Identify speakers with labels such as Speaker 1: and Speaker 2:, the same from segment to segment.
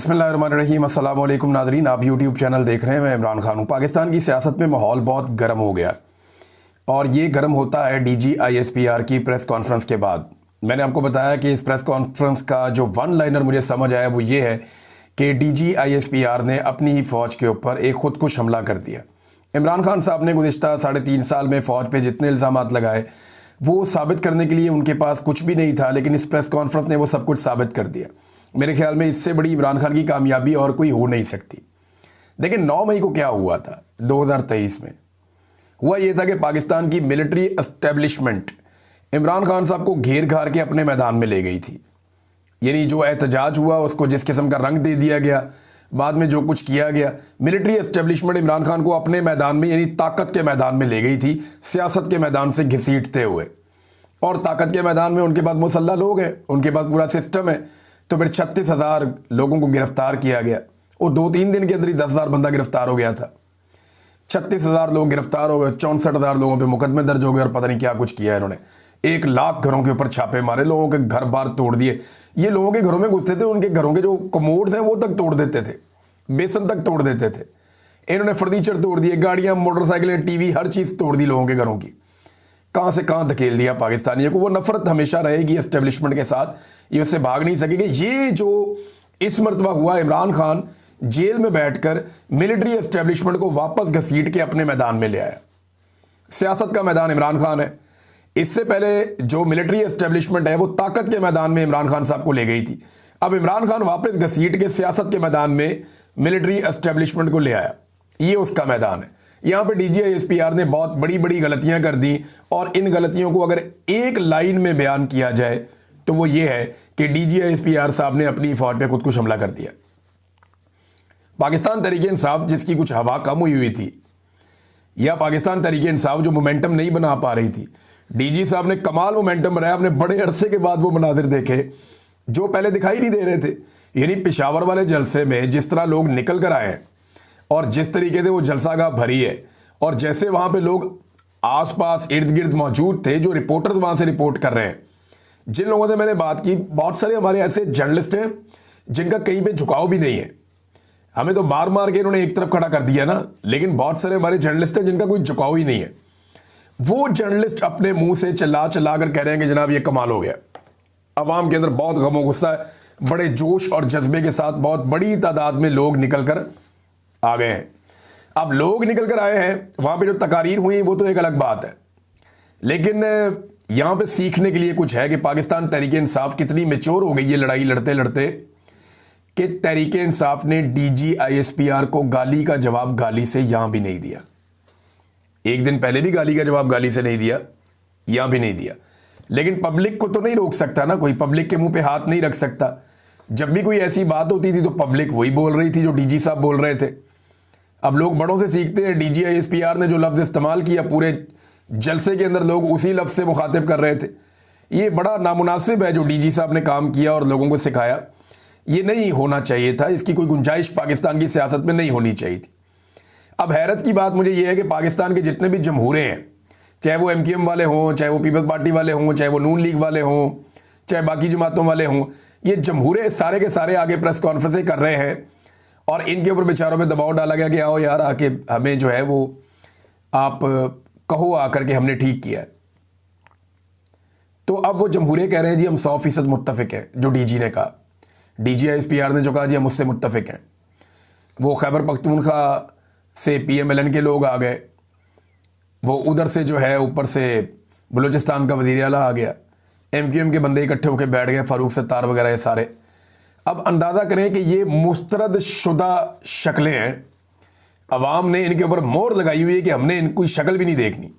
Speaker 1: बिस्मिल्लाहिर्रहमानिर्रहीम। अस्सलाम वालेकुम नाज़रीन, आप यूट्यूब चैनल देख रहे हैं। मैं इमरान खान हूँ। पाकिस्तान की सियासत में माहौल बहुत गर्म हो गया और ये गर्म होता है DGISPR की प्रेस कॉन्फ्रेंस के बाद। मैंने आपको बताया कि इस प्रेस कॉन्फ्रेंस का जो वन लाइनर मुझे समझ आया वो ये है कि DGISPR ने अपनी ही फ़ौज के ऊपर एक खुदकुश हमला कर दिया। इमरान खान साहब ने गुज़िश्ता 3.5 साल में फ़ौज पे जितने इल्ज़ामात लगाए वो साबित करने के लिए उनके पास कुछ भी नहीं था, लेकिन इस प्रेस कॉन्फ्रेंस ने वो सब कुछ साबित कर दिया। मेरे ख्याल में इससे बड़ी इमरान खान की कामयाबी और कोई हो नहीं सकती। लेकिन 9 मई को क्या हुआ था 2023 में? हुआ ये था कि पाकिस्तान की मिलिट्री एस्टेब्लिशमेंट इमरान खान साहब को घेर घार के अपने मैदान में ले गई थी। यानी जो एहतजाज हुआ उसको जिस किस्म का रंग दे दिया गया, बाद में जो कुछ किया गया, मिलिट्री एस्टेब्लिशमेंट इमरान खान को अपने मैदान में यानी ताकत के मैदान में ले गई थी, सियासत के मैदान से घसीटते हुए। और ताकत के मैदान में उनके पास मुसल्लह लोग हैं, उनके पास पूरा सिस्टम है। तो फिर 36,000 लोगों को गिरफ्तार किया गया। वो 2-3 दिन के अंदर ही 10,000 बंदा गिरफ्तार हो गया था। 36,000 लोग गिरफ्तार हो गए, 64,000 लोगों पे मुकदमे दर्ज हो गए और पता नहीं क्या कुछ किया है इन्होंने। 1 लाख घरों के ऊपर छापे मारे, लोगों के घर बार तोड़ दिए। ये लोगों के घरों में घुसते थे, उनके घरों के जो कमोड्स हैं वो तक तोड़ देते थे, बेसन तक तोड़ देते थे। इन्होंने फर्नीचर तोड़ दिए, गाड़ियाँ, मोटरसाइकिलें, TV, हर चीज़ तोड़ दी लोगों के घरों की। कहाँ से कहाँ धकेल दिया पाकिस्तानियों को। वो नफरत हमेशा रहेगी एस्टेब्लिशमेंट के साथ, ये उससे भाग नहीं सकेंगे। ये जो इस मरतबा हुआ, इमरान खान जेल में बैठकर मिलिट्री एस्टेब्लिशमेंट को वापस घसीट के अपने मैदान में ले आया। सियासत का मैदान इमरान खान है। इससे पहले जो मिलिट्री एस्टेब्लिशमेंट है वो ताकत के मैदान में इमरान खान साहब को ले गई थी। अब इमरान खान वापस घसीट के सियासत के मैदान में मिलिट्री एस्टेब्लिशमेंट को ले आया। ये उसका मैदान है। यहाँ पे DGISPR ने बहुत बड़ी बड़ी गलतियां कर दी और इन गलतियों को अगर एक लाइन में बयान किया जाए तो वो ये है कि DGISPR साहब ने अपनी फौज पे खुदकुश हमला कर दिया। पाकिस्तान तहरीक इंसाफ जिसकी कुछ हवा कम हुई थी, या पाकिस्तान तहरीक इंसाफ जो मोमेंटम नहीं बना पा रही थी, DG साहब ने कमाल मोमेंटम बनाया। हमने बड़े अरसे के बाद वो मनाजिर देखे जो पहले दिखाई नहीं दे रहे थे। यानी पेशावर वाले जलसे में जिस तरह लोग निकल कर आए हैं और जिस तरीके से वो जलसागाह भरी है, और जैसे वहाँ पे लोग आसपास इर्द गिर्द मौजूद थे, जो रिपोर्टर्स वहाँ से रिपोर्ट कर रहे हैं, जिन लोगों से मैंने बात की, बहुत सारे हमारे ऐसे जर्नलिस्ट हैं जिनका कहीं पे झुकाव भी नहीं है। हमें तो मार मार के इन्होंने एक तरफ खड़ा कर दिया ना, लेकिन बहुत सारे हमारे जर्नलिस्ट हैं जिनका कोई झुकाव ही नहीं है। वो जर्नलिस्ट अपने मुंह से चिल्ला चिल्ला कर कह रहे हैं कि जनाब ये कमाल हो गया। अवाम के अंदर बहुत गम गुस्सा है, बड़े जोश और जज्बे के साथ बहुत बड़ी तादाद में लोग निकल कर आ गए हैं। अब लोग निकल कर आए हैं, वहाँ पे जो तकारीर हुई वो तो एक अलग बात है, लेकिन यहाँ पे सीखने के लिए कुछ है कि पाकिस्तान तहरीक इंसाफ कितनी मैच्योर हो गई है लड़ाई लड़ते लड़ते, कि तहरीक इंसाफ ने DGISPR को गाली का जवाब गाली से यहाँ भी नहीं दिया। एक दिन पहले भी गाली का जवाब गाली से नहीं दिया, यहाँ भी नहीं दिया। लेकिन पब्लिक को तो नहीं रोक सकता ना कोई, पब्लिक के मुंह पे हाथ नहीं रख सकता। जब भी कोई ऐसी बात होती थी तो पब्लिक वही बोल रही थी जो DG साहब बोल रहे थे। अब लोग बड़ों से सीखते हैं। DGISPR ने जो लफ्ज़ इस्तेमाल किया पूरे जलसे के अंदर, लोग उसी लफ्ज़ से मुखातिब कर रहे थे। ये बड़ा नामुनासिब है जो DG साहब ने काम किया और लोगों को सिखाया। ये नहीं होना चाहिए था, इसकी कोई गुंजाइश पाकिस्तान की सियासत में नहीं होनी चाहिए थी। अब हैरत की बात मुझे ये है कि पाकिस्तान के जितने भी जमहूरे हैं, चाहे वो MKM वाले हों, चाहे वो पीपल्स पार्टी वाले हों, चाहे वो नून लीग वाले हों, चाहे बाकी जमातों वाले हों, ये जमहूरे सारे के सारे आगे प्रेस कॉन्फ्रेंसें कर रहे हैं और इनके ऊपर बेचारों पे दबाव डाला गया कि आओ यार आके हमें जो है वो आप कहो आकर के हमने ठीक किया है। तो अब वो जमहूरे कह रहे हैं जी हम 100% मुत्तफिक हैं, जो DG ने कहा। DGISPR ने जो कहा जी हम उससे मुत्तफिक हैं। वो खैबर पख्तूनख्वा से PMLN के लोग आ गए, वो उधर से जो है ऊपर से बलूचिस्तान का वज़ीर आला आ गया, MKM के बंदे इकट्ठे होकर बैठ गए, फारूक सत्तार वगैरह ये सारे। अब अंदाज़ा करें कि ये मुस्तरद शुदा शक्लें हैं। अवाम ने इनके ऊपर मोहर लगाई हुई है कि हमने इनकी शक्ल भी नहीं देखनी।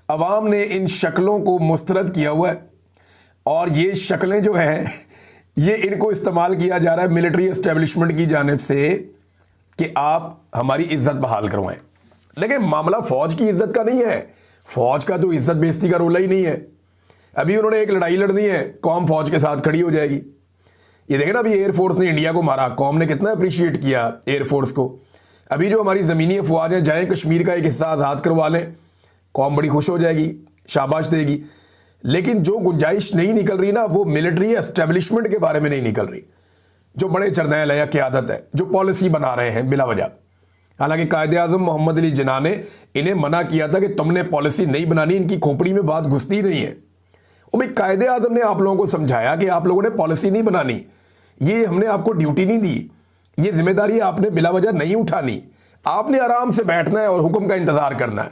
Speaker 1: अवाम ने इन शक्लों को मुस्तरद किया हुआ है और ये शक्लें जो हैं ये इनको इस्तेमाल किया जा रहा है मिलिट्री एस्टेब्लिशमेंट की जानिब से कि आप हमारी इज्जत बहाल करवाएं। लेकिन मामला फौज की इज्जत का नहीं है। फौज का तो इज्जत बेइज्जती का रोला ही नहीं है। अभी उन्होंने एक लड़ाई लड़नी है, कौम फौज के साथ खड़ी हो जाएगी। ये देखें ना, अभी एयरफोर्स ने इंडिया को मारा, कौम ने कितना अप्रिशिएट किया एयरफोर्स को। अभी जो हमारी ज़मीनी अफवाजें जाएँ कश्मीर का एक हिस्सा आज़ाद करवा लें, कौम बड़ी खुश हो जाएगी, शाबाश देगी। लेकिन जो गुंजाइश नहीं निकल रही ना, वो मिलिट्री एस्टेब्लिशमेंट के बारे में नहीं निकल रही। जो बड़े जर्नैल है या क़यादत है जो पॉलिसी बना रहे हैं बिला वजह। हालांकि कायदे-आज़म मोहम्मद अली जिन्ना ने इन्हें मना किया था कि तुमने पॉलिसी नहीं बनानी, इनकी खोपड़ी में बात घुसती नहीं है। और भाई कायदे-आज़म ने आप लोगों को समझाया कि आप लोगों ने पॉलिसी नहीं बनानी, ये हमने आपको ड्यूटी नहीं दी, ये जिम्मेदारी आपने बिला वजह नहीं उठानी, आपने आराम से बैठना है और हुक्म का इंतज़ार करना है।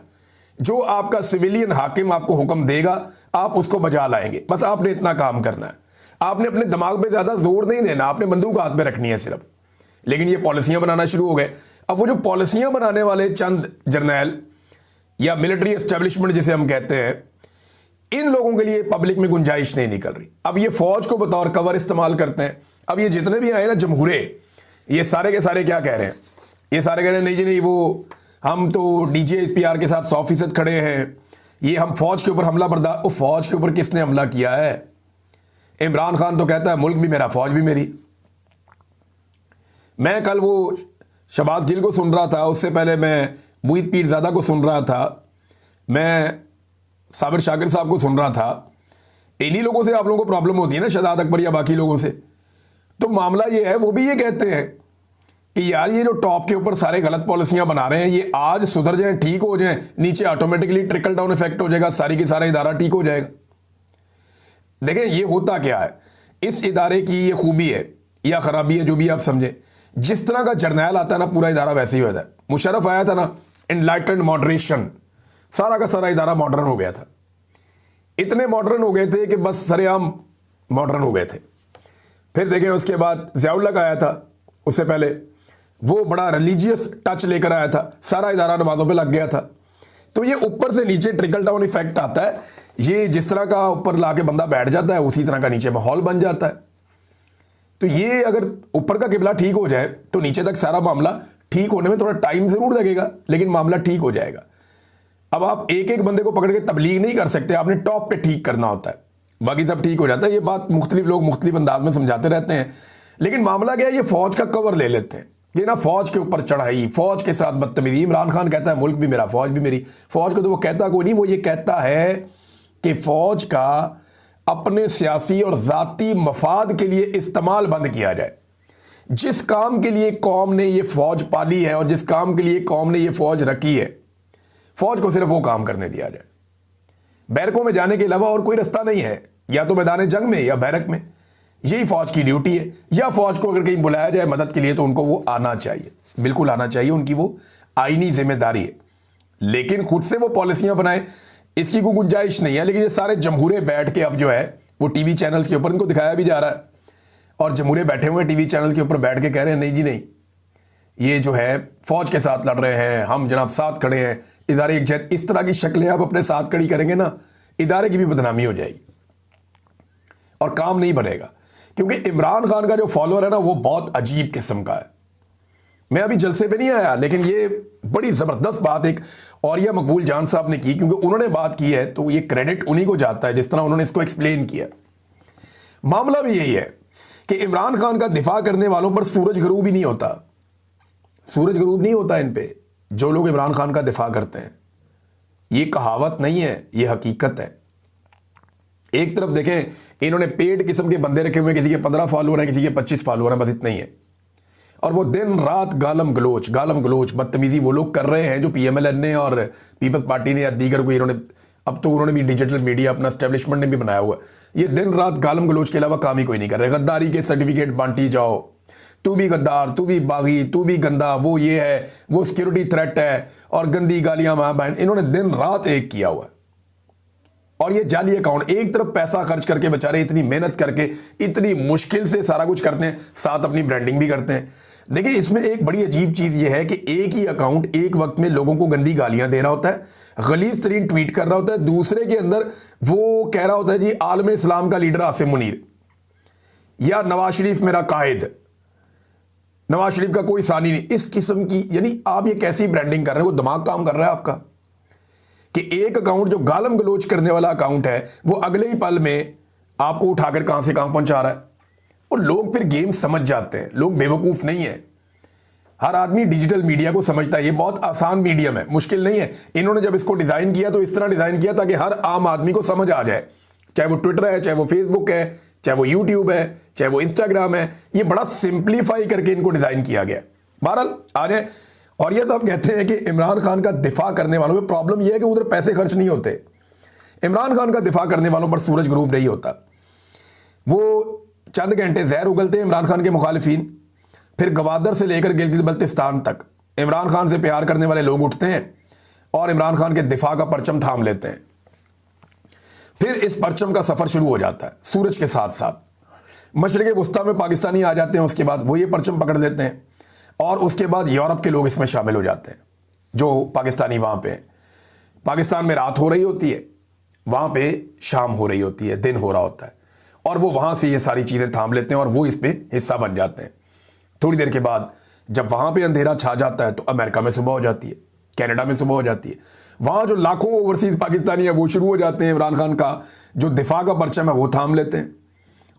Speaker 1: जो आपका सिविलियन हाकिम आपको हुक्म देगा आप उसको बजा लाएंगे, बस आपने इतना काम करना है। आपने अपने दिमाग पे ज़्यादा जोर नहीं देना, आपने बंदूक हाथ में रखनी है सिर्फ। लेकिन ये पॉलिसियां बनाना शुरू हो गए। अब वो जो पॉलिसियां बनाने वाले चंद जर्नैल या मिलिट्री एस्टेब्लिशमेंट जिसे हम कहते हैं, इन लोगों के लिए पब्लिक में गुंजाइश नहीं निकल रही। अब ये फौज को बतौर कवर इस्तेमाल करते हैं। अब ये जितने भी आए ना जमहूरे, ये सारे के सारे क्या कह रहे हैं? ये सारे कह रहे हैं नहीं जी नहीं, वो हम तो DGISPR के साथ 100% खड़े हैं, ये हम फौज के ऊपर हमला बर्दाश्त। वो फौज के ऊपर किसने हमला किया है? इमरान खान तो कहता है मुल्क भी मेरा फौज भी मेरी। मैं कल वो शहबाज गिल को सुन रहा था, उससे पहले मैं मुईद पीरजादा को सुन रहा था, मैं साबिर शाकिर साहब को सुन रहा था। इन्हीं लोगों से आप लोगों को प्रॉब्लम होती है ना, शहजाद अकबर या बाकी लोगों से। तो मामला ये है, वो भी ये कहते हैं कि यार ये जो टॉप के ऊपर सारे गलत पॉलिसियां बना रहे हैं, ये आज सुधर जाएं, ठीक हो जाएं, नीचे ऑटोमेटिकली ट्रिकल डाउन इफेक्ट हो जाएगा, सारी की सारा इदारा ठीक हो जाएगा। देखें ये होता क्या है, इस इदारे की ये खूबी है या खराबी है, जो भी आप समझें। जिस तरह का जर्नैल आता है ना, पूरा इदारा वैसे ही होता है। मुशर्रफ आया था ना, एनलाइटेंड मॉडरेशन, सारा का सारा इदारा मॉडर्न हो गया था। इतने मॉडर्न हो गए थे कि बस सरेआम मॉडर्न हो गए थे। फिर देखें उसके बाद ज़ियाउल आया था, उससे पहले वो बड़ा रिलीजियस टच लेकर आया था, सारा इदारा नमाज़ों पे लग गया था। तो ये ऊपर से नीचे ट्रिकल डाउन इफेक्ट आता है। ये जिस तरह का ऊपर लाके बंदा बैठ जाता है, उसी तरह का नीचे माहौल बन जाता है। तो ये अगर ऊपर का किबला ठीक हो जाए तो नीचे तक सारा मामला ठीक होने में थोड़ा टाइम जरूर लगेगा, लेकिन मामला ठीक हो जाएगा। अब आप एक एक बंदे को पकड़ के तबलीग नहीं कर सकते, आपने टॉप पे ठीक करना होता है, बाकी सब ठीक हो जाता है। ये बात मुख्तलिफ लोग मुख्तलिफ अंदाज में समझाते रहते हैं, लेकिन मामला क्या है, ये फौज का कवर ले लेते हैं। ये ना फौज के ऊपर चढ़ाई, फौज के साथ बदतमीजी। इमरान खान कहता है मुल्क भी मेरा फौज भी मेरी। फौज को तो वो कहता कोई नहीं, वो ये कहता है कि फौज का अपने सियासी और ज़ाती मफाद के लिए इस्तेमाल बंद किया जाए। जिस काम के लिए कौम ने ये फौज पाली है और जिस काम के लिए कौम ने ये फौज रखी है, फौज को सिर्फ वो काम करने दिया जाए। बैरकों में जाने के अलावा और कोई रास्ता नहीं है, या तो मैदान जंग में या बैरक में। यही फौज की ड्यूटी है। या फौज को अगर कहीं बुलाया जाए मदद के लिए तो उनको वो आना चाहिए, बिल्कुल आना चाहिए, उनकी वो आईनी जिम्मेदारी है। लेकिन खुद से वो पॉलिसियां बनाए, इसकी कोई गुंजाइश नहीं है। लेकिन ये सारे जमहूरे बैठ के अब जो है वो टीवी चैनल्स के ऊपर इनको दिखाया भी जा रहा है, और जमहूरे बैठे हुए टीवी चैनल के ऊपर बैठ के कह रहे हैं नहीं जी नहीं, ये जो है फौज के साथ लड़ रहे हैं, हम जनाब साथ खड़े हैं, इदारे एक जैसे। इस तरह की शक्लें आप अपने साथ खड़ी करेंगे ना, इदारे की भी बदनामी हो जाएगी और काम नहीं बनेगा। क्योंकि इमरान खान का जो फॉलोअर है ना, वो बहुत अजीब किस्म का है। मैं अभी जलसे पे नहीं आया, लेकिन ये बड़ी ज़बरदस्त बात एक औरिया मकबूल जान साहब ने की, क्योंकि उन्होंने बात की है तो ये क्रेडिट उन्हीं को जाता है जिस तरह उन्होंने इसको एक्सप्लेन किया। मामला भी यही है कि इमरान खान का दिफा करने वालों पर सूरज गरूब ही नहीं होता, सूरज गरूब नहीं होता इन पे, जो लोग इमरान खान का दिफा करते हैं। ये कहावत नहीं है, ये हकीकत है। एक तरफ देखें, इन्होंने पेड किस्म के बंदे रखे हुए, किसी के 15 फॉलोअर हैं, किसी के 25 फॉलोअर हैं, बस इतना ही है। और वो दिन रात गालम गलोच बदतमीजी वो लोग कर रहे हैं जो PMLN ने और पीपल्स पार्टी ने या दीगर को इन्होंने, अब तो उन्होंने भी डिजिटल मीडिया अपना एस्टेब्लिशमेंट ने भी बनाया हुआ है। ये दिन रात गालम गलोच के अलावा काम ही कोई नहीं कर रहे। गद्दारी के सर्टिफिकेट बांटी जाओ, तू भी गद्दार, तू भी बागी, तू भी गंदा, वो ये है, वो सिक्योरिटी थ्रेट है, और गंदी गालियां मां बहन, इन्होंने दिन रात एक किया हुआ है। और ये जाली अकाउंट, एक तरफ पैसा खर्च करके बेचारे इतनी मेहनत करके इतनी मुश्किल से सारा कुछ करते हैं, साथ अपनी ब्रांडिंग भी करते हैं। देखिए इसमें एक बड़ी अजीब चीज़ ये है कि एक ही अकाउंट एक वक्त में लोगों को गंदी गालियां दे रहा होता है, गलीज तरीन ट्वीट कर रहा होता है, दूसरे के अंदर वो कह रहा होता है जी आलम इस्लाम का लीडर आसिम मुनीर या नवाज शरीफ मेरा कायद, नवाज शरीफ का कोई सानी नहीं, इस किस्म की। यानी आप ये कैसी ब्रांडिंग कर रहे हैं? वो दिमाग काम कर रहा है आपका कि एक अकाउंट जो गालम गलोच करने वाला अकाउंट है, वो अगले ही पल में आपको उठाकर कहां से कहां पहुंचा रहा है। और लोग फिर गेम समझ जाते हैं, लोग बेवकूफ नहीं है। हर आदमी डिजिटल मीडिया को समझता है, ये बहुत आसान मीडियम है, मुश्किल नहीं है। इन्होंने जब इसको डिजाइन किया तो इस तरह डिजाइन किया ताकि हर आम आदमी को समझ आ जाए, चाहे वो ट्विटर है, चाहे वो फेसबुक है, चाहे वो यूट्यूब है, चाहे वो इंस्टाग्राम है, ये बड़ा सिंप्लीफाई करके इनको डिज़ाइन किया गया। बहरहाल आ रहे हैं और ये सब कहते हैं कि इमरान खान का दिफा करने वालों में प्रॉब्लम यह है कि उधर पैसे खर्च नहीं होते। इमरान खान का दिफा करने वालों पर सूरज ग्रुप नहीं होता। वो चंद घंटे जहर उगलते हैं इमरान खान के मुखालिफिन, फिर गवादर से लेकर गिलगित बल्तिस्तान तक इमरान खान से प्यार करने वाले लोग उठते हैं और इमरान खान के दिफा का परचम थाम लेते हैं। फिर इस परचम का सफर शुरू हो जाता है सूरज के साथ साथ। मशरिक़ वस्ता में पाकिस्तानी आ जाते हैं, उसके बाद वो ये परचम पकड़ लेते हैं और उसके बाद यूरोप के लोग इसमें शामिल हो जाते हैं जो पाकिस्तानी वहाँ पे। पाकिस्तान में रात हो रही होती है, वहाँ पे शाम हो रही होती है, दिन हो रहा होता है, और वो वहाँ से ये सारी चीज़ें थाम लेते हैं और वो इस पे हिस्सा बन जाते हैं। थोड़ी देर के बाद जब वहाँ पे अंधेरा छा जाता है तो अमेरिका में सुबह हो जाती है, कनाडा में सुबह हो जाती है। वहाँ जो लाखों ओवरसीज़ पाकिस्तानी है वो शुरू हो जाते हैं इमरान खान का जो दिफा का परचम है वो थाम लेते हैं,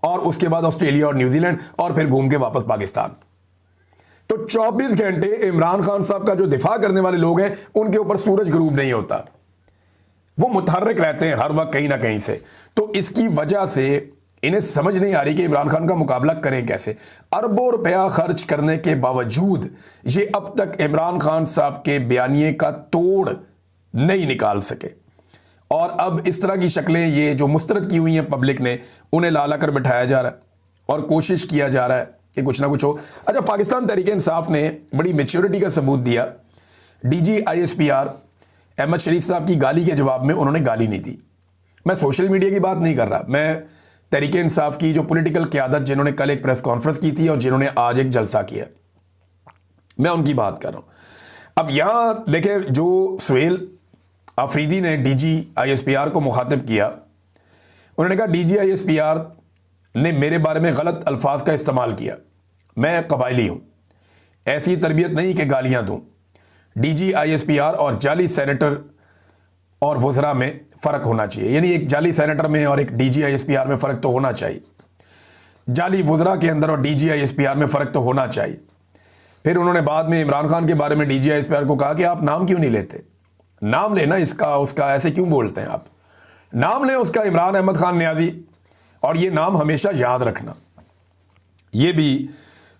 Speaker 1: और उसके बाद ऑस्ट्रेलिया और न्यूजीलैंड, और फिर घूम के वापस पाकिस्तान। तो 24 घंटे इमरान खान साहब का जो दिफा करने वाले लोग हैं उनके ऊपर सूरज ग्रुप नहीं होता, वो मुतहर्रिक रहते हैं हर वक्त कहीं ना कहीं से। तो इसकी वजह से इन्हें समझ नहीं आ रही कि इमरान खान का मुकाबला करें कैसे। अरबों रुपया खर्च करने के बावजूद ये अब तक इमरान खान साहब के बयानिए का तोड़ नहीं निकाल सके, और अब इस तरह की शक्लें ये जो मुस्तरद की हुई हैं पब्लिक ने, उन्हें ला ला कर बिठाया जा रहा है और कोशिश किया जा रहा है कि कुछ ना कुछ हो। अच्छा, पाकिस्तान तहरीक इंसाफ ने बड़ी मैच्योरिटी का सबूत दिया। डीजी ISPR अहमद शरीफ साहब की गाली के जवाब में उन्होंने गाली नहीं दी। मैं सोशल मीडिया की बात नहीं कर रहा, मैं तहरीक इंसाफ की जो पॉलिटिकल क़यादत जिन्होंने कल एक प्रेस कॉन्फ्रेंस की थी और जिन्होंने आज एक जलसा किया, मैं उनकी बात कर रहा हूं। अब यहां देखें, जो सुहेल अफरीदी ने डीजी ISPR को मुखातिब किया, उन्होंने कहा डीजी ISPR ने मेरे बारे में गलत अल्फाज का इस्तेमाल किया, मैं कबायली हूं, ऐसी तरबियत नहीं कि गालियां दूं। डीजी ISPR और जाली सेनेटर और वज़रा में फ़र्क होना चाहिए, यानी एक जाली सेनेटर में और एक डीजी ISPR में फ़र्क तो होना चाहिए, जाली वज़रा के अंदर और डीजी ISPR में फ़र्क तो होना चाहिए। फिर उन्होंने बाद में इमरान खान के बारे में डीजी ISPR को कहा कि आप नाम क्यों नहीं लेते, नाम लेना इसका उसका, ऐसे क्यों बोलते हैं आप, नाम लें उसका, इमरान अहमद खान न्याजी, और ये नाम हमेशा याद रखना। ये भी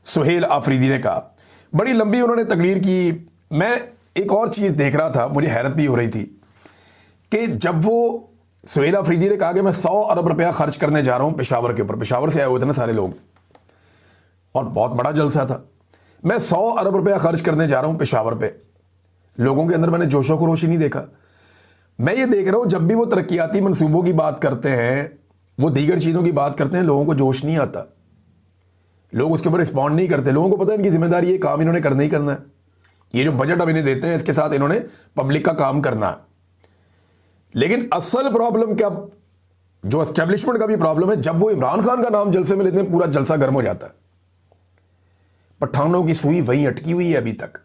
Speaker 1: सुहेल अफरीदी ने कहा। बड़ी लंबी उन्होंने तकरीर की। मैं एक और चीज़ देख रहा था, मुझे हैरत भी हो रही थी कि जब वो सुहेल अफरीदी ने कहा कि मैं 100 अरब रुपया खर्च करने जा रहा हूँ पेशावर के ऊपर, पेशावर से आए हुए थे ना सारे लोग और बहुत बड़ा जलसा था, मैं 100 अरब रुपया खर्च करने जा रहा हूँ पेशावर पे, लोगों के अंदर मैंने जोशो खरोश ही नहीं देखा। मैं ये देख रहा हूँ जब भी वो तरक्याती मनसूबों की बात करते हैं, वो दीगर चीज़ों की बात करते हैं, लोगों को जोश नहीं आता, लोग उसके ऊपर रिस्पॉन्ड नहीं करते। लोगों को पता है इनकी जिम्मेदारी ये काम इन्होंने करना ही करना है, ये जो बजट अब इन्हें देते हैं इसके साथ इन्होंने पब्लिक का काम करना है। लेकिन असल प्रॉब्लम क्या, जो एस्टेब्लिशमेंट का भी प्रॉब्लम है, जब वो इमरान खान का नाम जलसे में लेते हैं पूरा जलसा गर्म हो जाता है। पठानों की सुई वहीं अटकी हुई है अभी तक।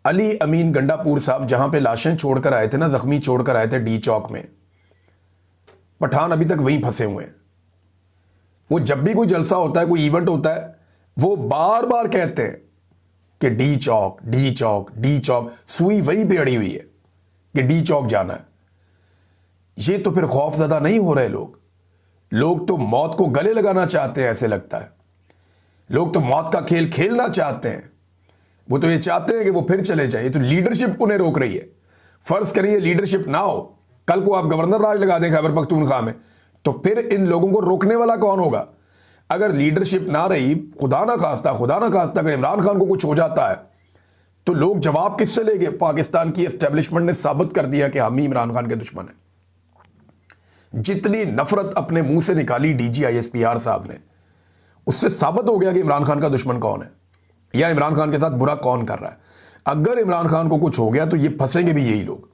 Speaker 1: अली अमीन गंडापुर साहब जहां पे लाशें छोड़कर आए थे ना, जख्मी छोड़कर आए थे डी चौक में, पठान अभी तक वहीं फंसे हुए हैं। वो जब भी कोई जलसा होता है, कोई इवेंट होता है, वो बार बार कहते हैं कि डी चौक डी चौक डी चौक, सुई वहीं पे अड़ी हुई है कि डी चौक जाना है। ये तो फिर खौफजदा नहीं हो रहे लोग तो मौत को गले लगाना चाहते हैं, ऐसे लगता है। लोग तो मौत का खेल खेलना चाहते हैं, वो तो ये चाहते हैं कि वो फिर चले जाए। ये तो लीडरशिप उन्हें रोक रही है। फर्ज करिए लीडरशिप ना हो, कल को आप गवर्नर राज लगा दें खैबर पख्तूनख्वा में, तो फिर इन लोगों को रोकने वाला कौन होगा? अगर लीडरशिप ना रही, खुदा ना खास्ता अगर इमरान खान को कुछ हो जाता है तो लोग जवाब किससे लेंगे? पाकिस्तान की एस्टेब्लिशमेंट ने साबित कर दिया कि हम ही इमरान खान के दुश्मन हैं। जितनी नफरत अपने मुंह से निकाली डीजी ISPR साहब ने, उससे साबित हो गया कि इमरान खान का दुश्मन कौन है या इमरान खान के साथ बुरा कौन कर रहा है। अगर इमरान खान को कुछ हो गया तो ये फंसेंगे भी यही लोग।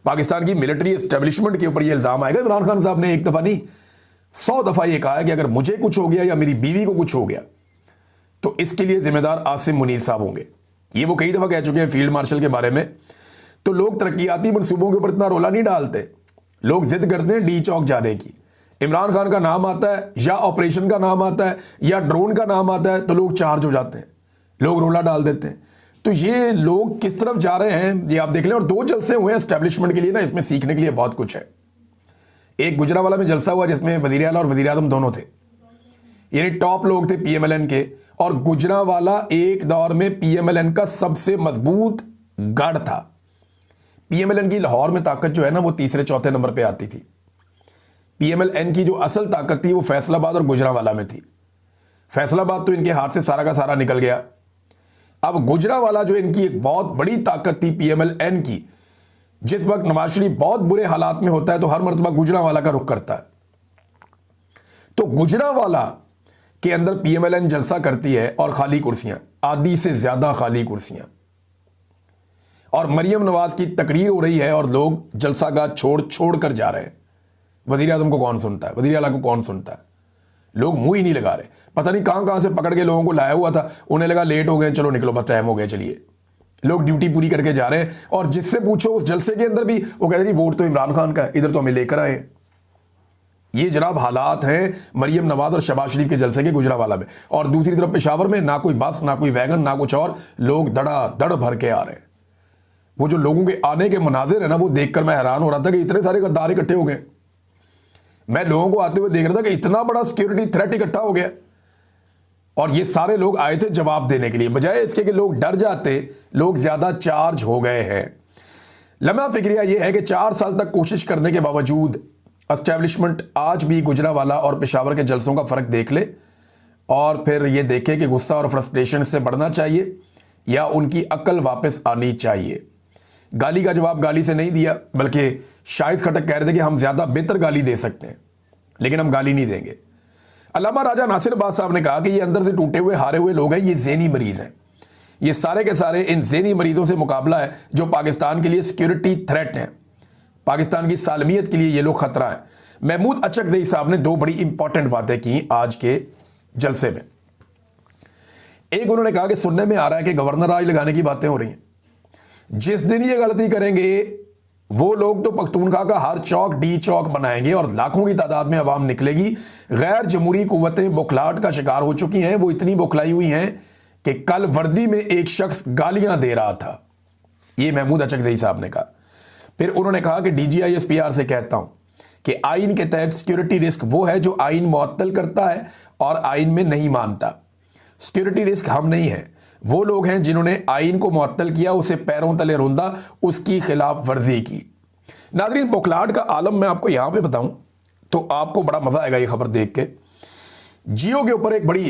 Speaker 1: पाकिस्तान की मिलिट्री एस्टेब्लिशमेंट के ऊपर ये इल्ज़ाम आएगा। इमरान खान साहब ने एक दफ़ा नहीं 100 दफ़ा ये कहा है कि अगर मुझे कुछ हो गया या मेरी बीवी को कुछ हो गया तो इसके लिए जिम्मेदार आसिम मुनीर साहब होंगे। ये वो कई दफ़ा कह चुके हैं फील्ड मार्शल के बारे में। तो लोग तरक्याती मनसूबों के ऊपर इतना रोला नहीं डालते, लोग जिद करते हैं डी चौक जाने की। इमरान खान का नाम आता है या ऑपरेशन का नाम आता है या ड्रोन का नाम आता है तो लोग चार्ज हो जाते हैं, लोग रोला डाल देते हैं। तो ये लोग किस तरफ जा रहे हैं ये आप देख लें। और 2 जलसे हुए हैं एस्टेब्लिशमेंट के लिए ना, इसमें सीखने के लिए बहुत कुछ है। एक गुजरांवाला में जलसा हुआ जिसमें वजीर आला और वजीर आज़म दोनों थे, यानी टॉप लोग थे पीएमएलएन के, और गुजरांवाला एक दौर में पीएमएलएन का सबसे मजबूत गढ़ था। पीएमएलएन की लाहौर में ताकत जो है ना वो तीसरे चौथे नंबर पे आती थी। पीएमएलएन की जो असल ताकत थी वो फैसलाबाद और गुजरांवाला में थी। फैसलाबाद तो इनके हाथ से सारा का सारा निकल गया। अब गुजरांवाला जो इनकी एक बहुत बड़ी ताकत थी पीएमएलएन की, जिस वक्त नवाज शरीफ बहुत बुरे हालात में होता है तो हर मर्तबा गुजरांवाला का रुख करता है। तो गुजरांवाला के अंदर पीएमएलएन जलसा करती है और खाली कुर्सियां, आधी से ज्यादा खाली कुर्सियां, और मरियम नवाज की तकरीर हो रही है और लोग जलसा का छोड़ छोड़ कर जा रहे हैं। वजीर आजम को कौन सुनता है, वजीर आला को कौन सुनता है? लोग मुंह ही नहीं लगा रहे। पता नहीं कहां कहां से पकड़ के लोगों को लाया हुआ था, उन्हें लगा लेट हो गए, चलो निकलो बस टाइम हो गया, चलिए। लोग ड्यूटी पूरी करके जा रहे हैं और जिससे पूछो उस जलसे के अंदर भी वो कहते हैं वोट तो इमरान खान का है, इधर तो हमें लेकर आए। ये जनाब हालात हैं मरियम नवाज और शहबाज शरीफ के जलसे के गुजरांवाला में। और दूसरी तरफ पेशावर में ना कोई बस, ना कोई वैगन, ना कुछ और, लोग धड़ाधड़ भर के आ रहे हैं। वो जो लोगों के आने के मनाजिर है ना, वो देखकर मैं हैरान हो रहा था कि इतने सारे गद्दार इकट्ठे हो गए। मैं लोगों को आते हुए देख रहा था कि इतना बड़ा सिक्योरिटी थ्रेट इकट्ठा हो गया, और ये सारे लोग आए थे जवाब देने के लिए, बजाय इसके कि लोग डर जाते। लोग ज्यादा चार्ज हो गए हैं। लम्हा फिक्रिया यह है कि 4 साल तक कोशिश करने के बावजूद एस्टेब्लिशमेंट आज भी गुजरांवाला और पेशावर के जलसों का फर्क देख ले और फिर ये देखे कि गुस्सा और फ्रस्ट्रेशन से बढ़ना चाहिए या उनकी अकल वापस आनी चाहिए। गाली का जवाब गाली से नहीं दिया, बल्कि शाहिद खटक कह रहे थे कि हम ज्यादा बेहतर गाली दे सकते हैं, लेकिन हम गाली नहीं देंगे। अल्लामा राजा नासिर अब्बास साहब ने कहा कि ये अंदर से टूटे हुए हारे हुए लोग हैं, ये ज़हनी मरीज हैं। ये सारे के सारे इन ज़हनी मरीजों से मुकाबला है जो पाकिस्तान के लिए सिक्योरिटी थ्रेट हैं, पाकिस्तान की सालमियत के लिए ये लोग खतरा है। महमूद अचकज़ई साहब ने 2 बड़ी इंपॉर्टेंट बातें की आज के जलसे में। एक, उन्होंने कहा कि सुनने में आ रहा है कि गवर्नर राज लगाने की बातें हो रही हैं। जिस दिन ये गलती करेंगे वो लोग तो पख्तूनख्वा का हर चौक डी चौक बनाएंगे और लाखों की तादाद में अवाम निकलेगी। गैर जमहूरी कुव्वतें बुखलाहट का शिकार हो चुकी हैं। वो इतनी बुखलाई हुई हैं कि कल वर्दी में एक शख्स गालियां दे रहा था। ये महमूद अचकज़ई साहब ने कहा। फिर उन्होंने कहा कि DGISPR से कहता हूं कि आइन के तहत सिक्योरिटी रिस्क वो है जो आइन मुअत्तल करता है और आइन में नहीं मानता। सिक्योरिटी रिस्क हम नहीं है, वो लोग हैं जिन्होंने आइन को मुअत्तल किया, उसे पैरों तले रोंदा, उसकी खिलाफ वर्जी की। नाज़रीन, बुखलाहट का आलम मैं आपको यहां पे बताऊं तो आपको बड़ा मजा आएगा ये खबर देख के। जियो के ऊपर एक बड़ी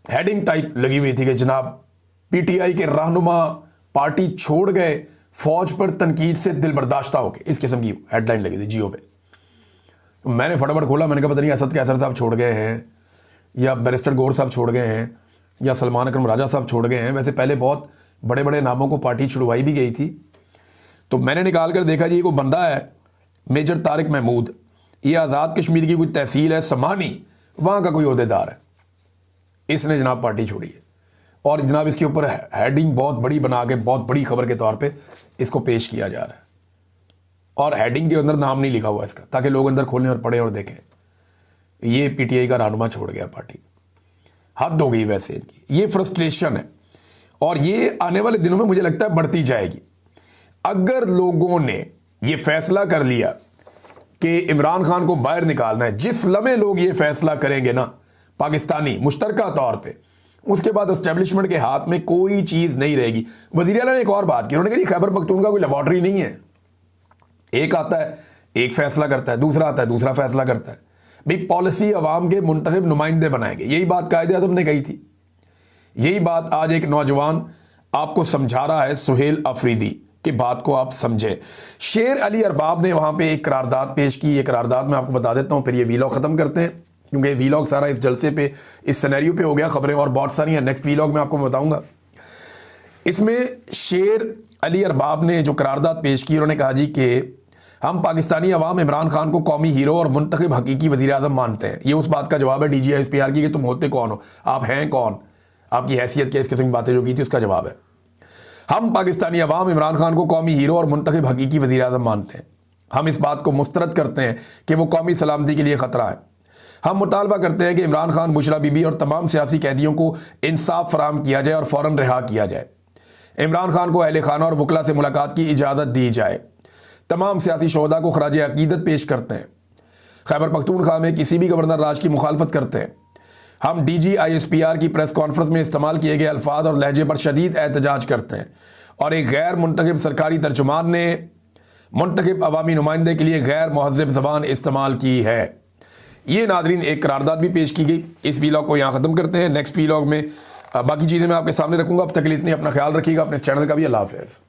Speaker 1: हेडिंग टाइप लगी हुई थी कि जनाब PTI के रहनुमा पार्टी छोड़ गए, फौज पर तनकीद से दिल बर्दाश्ता हो गए, इस किस्म की हेडलाइन लगी थी जियो पे। मैंने फटाफट खोला, मैंने कहा पता नहीं असद कैसर साहब छोड़ गए हैं या बैरिस्टर गौर साहब छोड़ गए हैं या सलमान अकरम राजा साहब छोड़ गए हैं। वैसे पहले बहुत बड़े बड़े नामों को पार्टी छुड़वाई भी गई थी। तो मैंने निकाल कर देखा जी, ये कोई बंदा है मेजर तारिक महमूद, ये आज़ाद कश्मीर की कोई तहसील है समानी, वहाँ का कोई ओहदेदार है। इसने जनाब पार्टी छोड़ी है और जनाब इसके ऊपर हेडिंग बहुत बड़ी बना के बहुत बड़ी खबर के तौर पर इसको पेश किया जा रहा है, और हेडिंग के अंदर नाम नहीं लिखा हुआ इसका, ताकि लोग अंदर खोलें और पढ़ें और देखें ये PTI का रहनुमा छोड़ गया पार्टी। हद हो गई वैसे इनकी, ये फ्रस्ट्रेशन है और ये आने वाले दिनों में मुझे लगता है बढ़ती जाएगी। अगर लोगों ने ये फैसला कर लिया कि इमरान खान को बाहर निकालना है, जिस लम्हे लोग ये फैसला करेंगे ना पाकिस्तानी मुश्तरका तौर पे, उसके बाद एस्टेब्लिशमेंट के हाथ में कोई चीज नहीं रहेगी। वज़ीर आला ने एक और बात की, उन्होंने कहा खैबर पख्तूनख्वा कोई लेबॉर्ट्री नहीं है। एक आता है एक फैसला करता है, दूसरा आता है दूसरा फैसला करता है। भाई पॉलिसी अवाम के मुंतखब नुमाइंदे बनाएंगे, यही बात कायदे आज़म ने कही थी। यही बात आज एक नौजवान आपको समझा रहा है, सुहेल अफरीदी की बात को आप समझे। शेर अली अरबाब ने वहां पे एक करारदाद पेश की। ये करारदाद मैं आपको बता देता हूं, फिर ये वीलॉग खत्म करते हैं, क्योंकि वीलॉग सारा इस जलसे पे, इस सिनेरियो पे हो गया। खबरें और बहुत सारी हैं, नेक्स्ट वीलॉग में आपको बताऊंगा। इसमें शेर अली अरबाब ने जो करारदाद पेश की, उन्होंने कहा जी कि हम पाकिस्तानी अवाम इमरान खान को कौमी हीरो और मुंतखब हकीकी वज़ीर आज़म मानते हैं। ये उस बात का जवाब है DGISPR की कि तुम होते कौन हो, आप हैं कौन, आपकी हैसियत क्या, इस किस्म की बातें जो की थी उसका जवाब है। हम पाकिस्तानी अवाम इमरान खान को कौमी हीरो और मुंतखब हकीकी वज़ीर आज़म मानते हैं। हम इस बात को मुस्तरद करते हैं कि वो कौमी सलामती के लिए ख़तरा है। हम मुतालबा करते हैं कि इमरान खान, बुशरा बीबी और तमाम सियासी कैदियों को इंसाफ फराम किया जाए और फ़ौरन रिहा किया जाए। इमरान खान को अहले खाना और वकला से मुलाकात की इजाज़त दी जाए। तमाम सियासी शोहदा को खराज अकीदत पेश करते हैं। खैबर पख्तूनख्वा में किसी भी गवर्नर राज की मुखालफत करते हैं। हम DGISPR की प्रेस कॉन्फ्रेंस में इस्तेमाल किए गए अल्फाज और लहजे पर शदीद एहतजाज करते हैं और एक गैर मुंतखब सरकारी तर्जुमान ने मुंतखब अवामी नुमाइंदे के लिए गैर महज़्ज़ब ज़बान इस्तेमाल की है। ये नादरीन एक करारदाद भी पेश की गई। इस वीलॉग को यहाँ ख़त्म करते हैं। नेक्स्ट वीलॉग में बाकी चीज़ें मैं आपके सामने रखूँगा। अब तक के लिए इतनी अपना ख्याल रखिएगा, अपने चैनल का भी। अल्लाह हाफ़िज़।